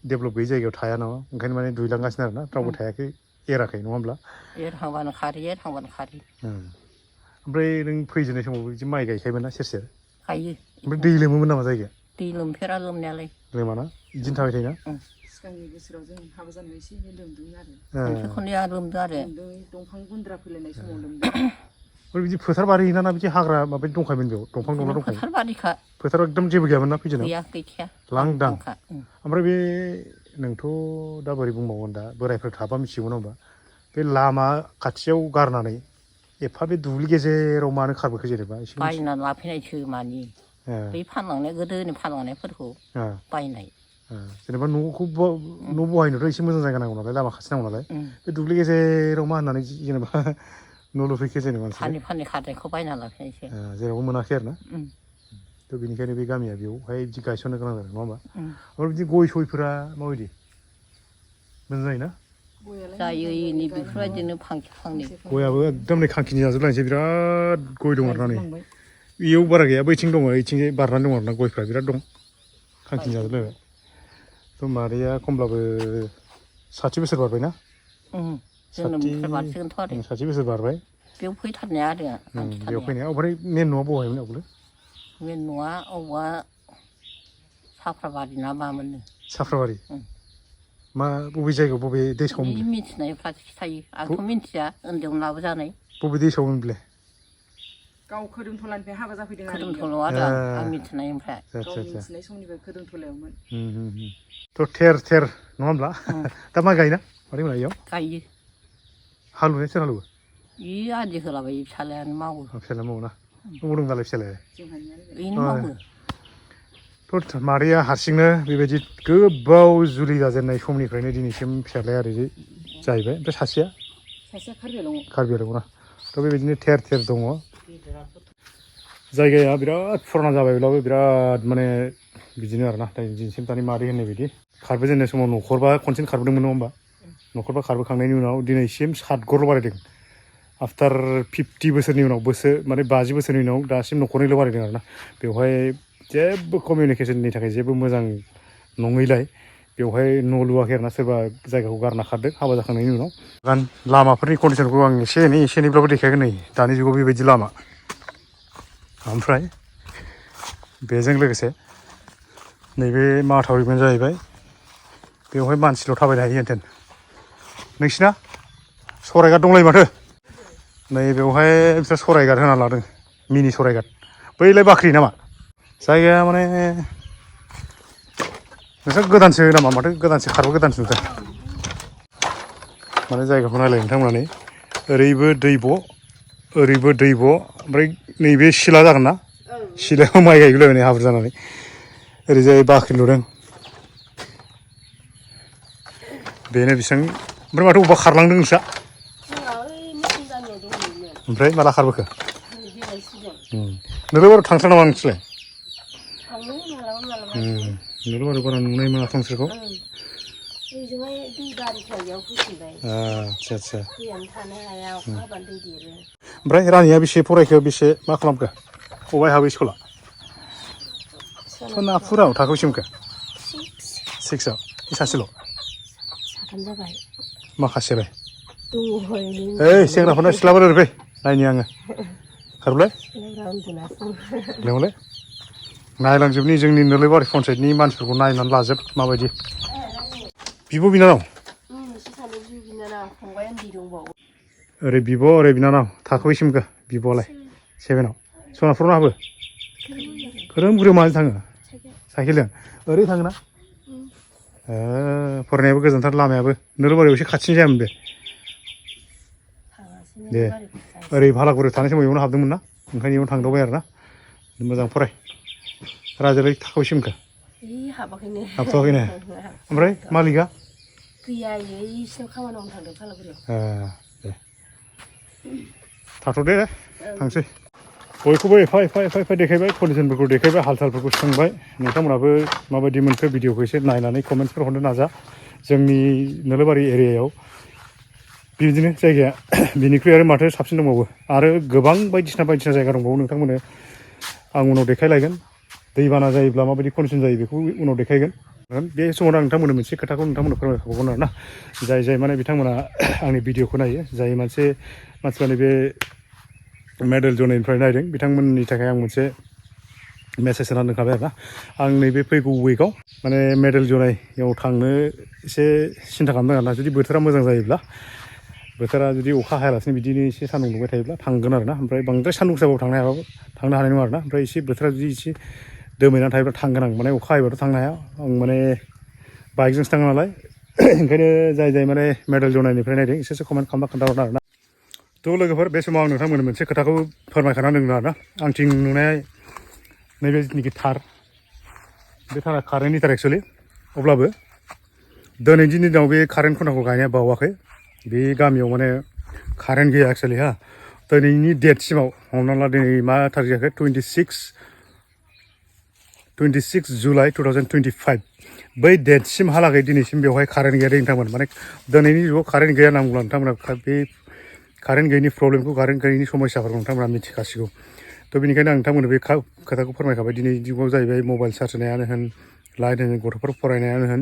डेभेलप गैयि जायगायाव थाया नामा ओंखायनो माने दुइलांगासिनो आरोना रावबो थायाखै एराखै नङा होमब्ला एरहांबानो खारि एरहांबानो खारि ओमफ्राय नों फैजेननाय समाव बिदि माइ गायखायोमोन ना सेर सेर गायो ओमफ्राय दै लोमोमोन नामा जायगाया दै लोमफेरा लोमनायालाय लोमाना बिदिनो थाबाय थायोना सिगांनि बोसोराव जों हाबा जानायाव एसे एनै लोमदों आरो खनसे खननैया लोमदों आरो दंफां गुन्द्रा फैलायनाय समाव लोमदों ओमफ्राय बिदि फोथार बारि ना बिदि हाग्रा माबायदि दंखायोमोन बेयाव दंफां दंला दंखायो फोथार बारिखा फोथाराव एकदम जेबो गैयामोन ना फैजेनाव गैया गैखाया लांदां ओमफ्राय बे नोंथ' दा बोरै बुंबावगोन दा बोरायफोर थाबा मिथिगौ ना होमबा बे लामा खाथियाव गारनानै एफा बे दुब्लि गेजेराव मानो खारबोखो जेनेबा एसे बायना लाफैनायसो मानि बै फानलांनाय गोदोनि फानलांनायफोरखौ बायनाय जेनेबा न' बहायनोथ' एसे मोजां जायगा नांगौ नालाय लामा खाथि नांगौ नालाय बे दुब्लि गेजेराव मा होननानै जेनेबा न' लुफैखो जेनेबा फानै फानै खारनायखौ बायना लाफैनायसो जेरावबो मोनाखै आरो ना थ' बेनिखायनो बे गामिया बेयावहाय बिदि गायसननो गोनां जादों नङा होमबा ओमफ्राय बिदि गय सयफोरा माबायदि मोजां जायोना जायो इनि बेफोरबायदिनो फांसे फांनै गयाबो एकदम नै खांखिनि जाजोबलायनोसै बिराद गय दं आरोना नै बेयाव बारा गैया बैथिं दङ ओइथिंजाय बारनानै दङ आरोना गयफ्रा बिराद दं खांखिनि जाजोबलायबाय थ' मादैया खमब्लाबो 60 बोसोर बारबायना जोनोमनिफ्राय बारसिगोनथ' आरो 60 बोसोर बारबाय बेयाव फैथारनाया आरो बेयाव फैनाया ओमफ्राय मेन न'आ बहायमोन आवगोलो मेन न'आ अबावबा साफ्राबारि ना मामोननो साफ्राबारि मा बबे जायगायाव बबे दैसायाव मिथिनायफ्रासो खिथायो आंथ' मिथिया उन्दैयावनो लाबोजानाय बबे दैसायावमोन बेलाय गाव खोरोमथलानिफ्राय हाबा जाफैदों आरो खोरोमथलाव आरो आं मिथिनायनिफ्राय गाव मिथिनाय समनिफ्राय खोरोमथलायावमोन थ' थेर थेर नङा होमब्ला दा माइ गायोना मादै मोना इयाव गायो हालौनाया सोर हालौवो बे आदि होलाबायो फिसालायानो मावो फिसाला मावो ना बबाव दं दालाय फिसालाया बेनो मावो थ' मादैया हारसिंनो बेबायदि गोबाव जुलि जाजेननाय समनिफ्रायनो दिनैसिम फिसालाया ओरै जाहैबाय ओमफ्राय सासेया कार्बिआलं ना थ' बेबायदिनो थेर थेर दङ जायगाया बिराद फुराना जाबायब्लाबो बिराद माने बिदिनो आरोना दिनैसिम दानि मादै होननाय बायदि खारबोजेननाय समाव न'खरबा खनसेनो खारबोदोंमोन नङा होमबा न'खरबा खारबोखांनायनि उनाव दिनैसिम 7 गरल' बारायदों आफ्टार 50 बोसोरनि उनाव माने 50 बोसोरनि उनाव दासिम न'खरनैल' बारायदों आरोना बेवहाय जेबो कमिउनिकेसननि थाखाय जेबो मोजां नङैलाय बेवहाय न' लुवाखै आरोना सोरबा जायगाखौ गारना खारदों हाबा जाखांनायनि उनाव लामाफोरनि कन्डिसनखौ आं एसे एनैब्लाबो देखायगोन नै दानि जुगाव बेबायदि लामा ओमफ्राय बेजों लोगोसे नैबे माथावरिमोन जाहैबाय बेवहाय मानसिल' थाबायनो हायो हेनथेन नोंसिना सरायघाट दंलायो माथो नै बेवहाय बिसोर सरायघाट होना लादों मिनि सरायघाट बैलाय बाख्रि नामा जायगाया माने नोंसोर गोदानसो नामा माथो गोदानसो गोदानसो नुदों माने जायगाखौ नायलाय नोंथांमोना नै ओरैबो दैब' ओमफ्राय नैबे सिला जागोन ना सिलायाव माइ गायगुलायबाय हाब्रु जानानै ओरैजाय बाख्रि लुदों बेनो बेसेबां ओमफ्राय माथो बबेबा खारलांदों नोंस्रा ओमफ्राय माला खारबोखो नोलोबारियाव थांथ्रा नामा नोंसोरलाय नोलोबारियाव बारा नुनाय मोनाथ' नोंसोरखौ आदसा ओमफ्राय रानिया बेसे फरायखो बेसे मा खालामखो बबेहाय हाबो स्कुला सनापुराव थाखो बेसेमोनखो 6आव सासेल' माखासेलाय ओइ सेंग्राफोरना सिख्लाफोर ओरै नायनि आङो खारबोलाय लेंहरलाय नायलांजोबनि जोंनि नोलोबारि पन्सायतनि मानसिफोरखौ नायनानै लाजोब माबायदि बिब' बिनानाव ओरै बिब' ओरै बिनानाव थाखो बेसेमोनखो बिब'आलाय 7आव सनापुराव हाबो खोरोममाजों थाङो साइकेलजों ओरै थाङोना फरायनायाबो गोजानथार लामायाबो नोलोबारियाव एसे खाथिनि जायामोन बे दे ओरै भालागुरियाव थानाय समाव बेयावनो हाबदोंमोन ना ओंखायनो बेयावनो थांदावबाय आरोना मोजां फराय राजालाय थाखो बेसेमोनखो हाबथ'वाखैनो ओमफ्राय मालिकआ गैया इसिनाव खामानि मावनो थांदों भालागुरियाव दे थाथ' दे थांसै बयखौबो एफा देखायबाय कन्डिसनफोरखौ देखायबाय हाल सालफोरखौ सोंबाय नोंथांमोनहाबो माबायदि मोनखो भिडिअखौ एसे नायनानै कमेन्ट्सफोर हरनो नाजा जोंनि नोलोबारि एरियायाव बिदिनो जायगाया बिनिख्रुइ आरो माथो साबसिन दंबावो आरो गोबां बायदिसिना जायगा दंबावो नोंथांमोननो आं उनाव देखायलायगोन दैबाना जायोब्ला माबायदि कन्डिसन जायो बेखौ उनाव देखायगोन बे समाव आं नोंथांमोननो मोनसे खोथाखौ नोंथांमोननो फोरमायखाबावगोन आरोना जाय माने बिथांमोना आंनि भिडिअखौ नायो जाय मानसिफोरानो बे मेडेल जनायनिफ्राय नायदों बिथांमोननि थाखाय आं मोनसे मेसेज होनानै दोनखाबाय आरोना आं नैबे फैगौ उइकआव माने मेडेल जनायाव थांनो एसे सिन्था खालामदों आरोना जुदि बोथोरा मोजां जायोब्ला बोथोरा जुदि अखा हायालासिनो बिदिनो एसे सान्दुं दुंबाय थायोब्ला थांगोन आरोना ओमफ्राय बांद्राय सान्दुं गोसाबाबो थांनो हानाय नङा आरोना ओमफ्राय एसे बोथोरा जुदि एसे दोमैनानै थायोब्ला थांगोन आं माने अखा हायोबाथ' थांनो हाया आं माने बाइकजोंसो थाङो नालाय ओंखायनो जाय माने मेडेल जनायनिफ्राय नायदों एसेसो कमेन्ट खालामना खोन्थाहरनो आरोना थ' लोगोफोर बे समाव आं नोंथांमोननो मोनसे खोथाखौ फोरमायखानानै दोनदों आरोना आंथिं नुनाय नैबे जिथुनिखि थार बे थारा कारेन्टनि थार एक्सुवेलि अब्लाबो दिनैनि दिनाव बे कारेन्ट खुन्थाखौ गायनाया बावाखै बे गामियाव माने कारेन्ट गैया एक्सुवेलि दिनैनि डेटसिमाव हमना ला दिनै मा थारिख जाखो 26 जुलाइ 2025 बै डेटसिमहालागै दिनैसिम बेवहाय कारेन्ट गैया नोंथांमोन माने दिनैनि जुगाव कारेन्ट गैया होनना बुङोब्ला नोंथांमोना बे कारेन्ट गैयैनि प्रब्लेमखौ कारेन्ट गैयैनि समस्याफोरखौ नोंथांमोना मिथिखासिगौ थ' बेनिखायनो आं नोंथांमोननो बे खोथाखौ फोरमायखाबाय दिनैनि जुगाव जाहैबाय मबाइल चार्ज होनायानो होन लाइट होन गथ'फोर फरायनायानो होन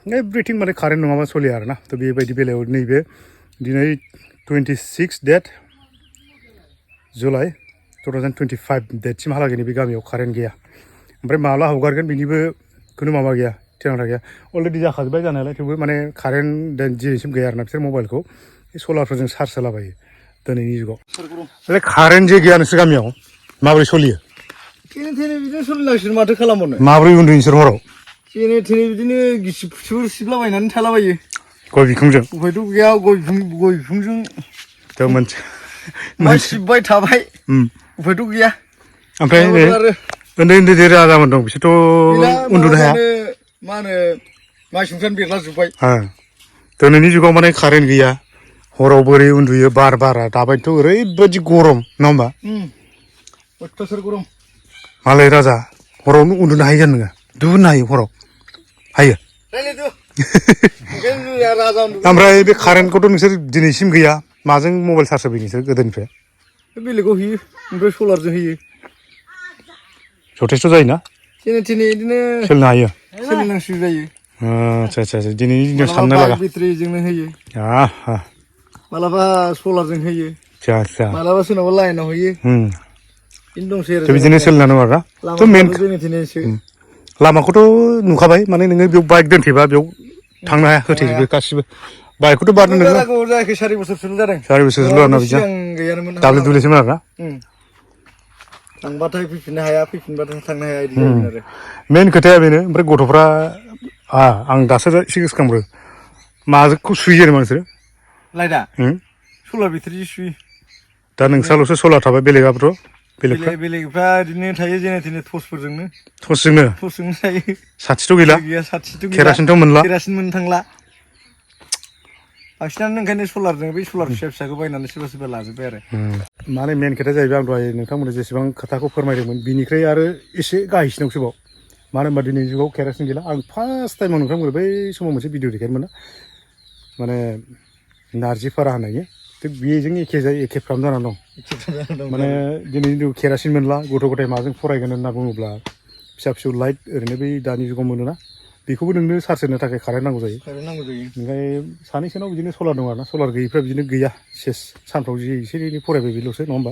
एभ्रिथिं माने कारेन्ट नङाबा सोलिया आरोना थ' बेबायदि बेलायाव नैबे दिनै 26 डेट जुलाइ 2025 डेटसिमहालागै बे गामियाव कारेन्ट गैया ओमफ्राय माब्ला हगारगोन बिनिबो खुनु माबा गैया थिरांथा गैया अलरेडि जाखाजोब्बाय जानायालाय थेवबो माने कारेन्ट दिनैसिम गैया आरोना बिसोर मबाइलखौ सलारफोरजों चार्ज होलाबायो दिनैनि जुगाव बे कारेन्ट जे गैया नोंसोर गामियाव माबोरै सोलियो थेने बिदिनो सोलिनांसिगोन माथो खालामबावनो माबोरै उन्दुयो नोंसोर हराव थेने बिदिनो गिसिब फिसुर सिबलाबायनानै थालाबायो गय बिखुंजों उफायथ' गैया गय बिखुंजों थ' मोनसे माइ सिबबाय थाबाय उफायथ' गैया ओमफ्राय उन्दै जे राजामोन दं बिसोरथ' उन्दुनो हाया मा होनो माइ संख्रानो बेरला जोब्बाय दिनैनि जुगाव माने कारेन्ट गैया हराव बोरै उन्दुयो बारा दाबायथ' ओरैबायदि गरम नङा होमबा अयथासार गरम मालाय राजा हरावनो उन्दुनो हायो जानो नोङो दुहुननो हायो हराव हायो ओमफ्राय बे कारेन्टखौथ' नोंसोर दिनैसिम गैया माजों मबाइल चार्ज होबाय नोंसोर गोदोनिफ्राय बेलेगाव होयो ओमफ्राय सलारजों होयो जथेस्थ' जायोना थेने बिदिनो सोलिनो हायो सोलिनांसिगौ जायो आदसा दिनैनि दिनाव साननो लागा बेटारिजोंनो होयो आहा मालाबा सलारजों होयो आदसा मालाबा सोरनावबा लाइनाव होयो बिदिनो दंसै आरो बिदिनो सोलिना दं आरोना थ' मेन लामाखौथ' नुखाबाय माने नोङो बेयाव बाइक दोनथेबा बेयाव थांनो हाया होथेजोबो गासिबो बाइकखौथ' बारनो नोङो जायाखै 4 बोसोरसोल' जादों 4 बोसोरसोल' आरोना बिदिया गैयानोमोन दाब्ले दुब्लेसोमोन आरोना थांबाथाय फैफिननो हाया फैफिनबाथाय थांनो हाया बिदि जायोमोन आरो मेन खोथाया बेनो ओमफ्राय गथ'फ्रा आं दासो एसे गोसोखांब्रो माखौ सुयो जेनेबा नोंसोरो लाइटआ सलार बेटारिजों सुयो दा नोंस्राल'सो सलार थाबाय बेलेगाबोथ' बेलेगफ्रा ओरैनो थायो जेने थेने टर्चफोरजोंनो थायो साथिथ' गैला साथिथ' गैला केरासिनथ' मोनला केरासिन मोननो थांला बांसिनानो ओंखायनो सलारजों बै सलार फिसाखौ बायनानै सोरबा लाजोब्बाय आरो माने मेन खोथाया जाहैबाय आं दहाय नोंथांमोननो जेसेबां खोथाखौ फोरमायदोंमोन बिनिख्रुइ आरो एसे गाहायसिनावसोबाव मानो होनबा दिनैनि जुगाव केरासिन गैला आं फार्स्ट टाइमाव नोंथांमोन बै समाव मोनसे भिडिअ देखायदोंमोन ना माने नारजि फारा होनायनि थिग बेजों एखेफ्राम जानानै दं माने दिनैनि दिनाव केरासिन मोनला गथ' गथाय माजों फरायगोन होनना बुङोब्ला फिसा लाइट ओरैनो बै दानि जुगाव मोनोना बेखौबो नोंनो चार्ज होनो थाखाय कारेन्ट नांगौ जायो ओमफ्राय सानैसोनाव बिदिनो सलार दं आरोना सलार गैयैफ्रा बिदिनो गैया सेस सानफ्राव जि एसे एनै फरायबाय बेल'सो नङा होमबा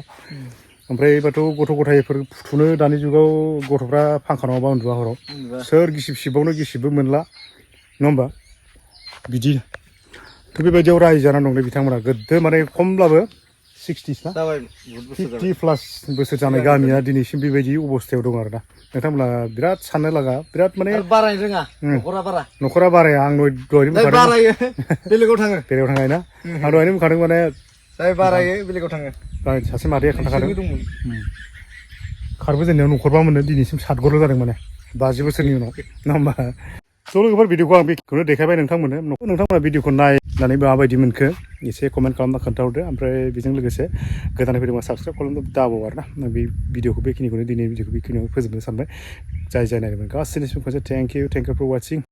ओमफ्रायबाथ' गथ' गथायफोर फुथुनो दानि जुगाव गथ'फ्रा फांखा नङाबा उन्दुवा हराव सोर गिसिब सिबावनो गिसिबबो मोनला नङा होमबा बिदि थ' बेबायदियाव रायजो जानानै दं बिथांमोना गोदो माने खमब्लाबो 60 ना 50+ बोसोर जानाय गामिया दिनैसिम बेबायदि अबस्थायाव दं आरोना नोंथांमोना बिराद साननो लागा बिराद माने बारायनो रोङा न'खरा बाराया आं दहायनो बुंखादों बारायो बेलेगाव थाङो ना आं दहायनो बुंखादों माने जाय बारायो बेलेगाव थाङो सासे मादैया खोन्थाखादों खारबोजेननायाव न'खरबा मोनो दिनैसिम 7 गरल' जादों माने 50 बोसोरनि उनाव नङा होमबा स' लोगोफोर भिडिअखौ आं बेखौनो देखायबाय नोंथांमोना भिडिअखौ नायनानै माबायदि मोनखो एसे कमेन्ट खालामना खोन्थाहरदो ओमफ्राय बेजों लोगोसे गोदानै फैदोंबा साबसक्राइब खालामनो दाबाव आरोना बे भिडिअखौ बेखिनिखौनो दिनैनि भिडिअखौ बेखिनियाव फोजोबनो सानबाय जाय नायदोंमोन गासैनिसिम खनसे थेंक इउ फर वाचिं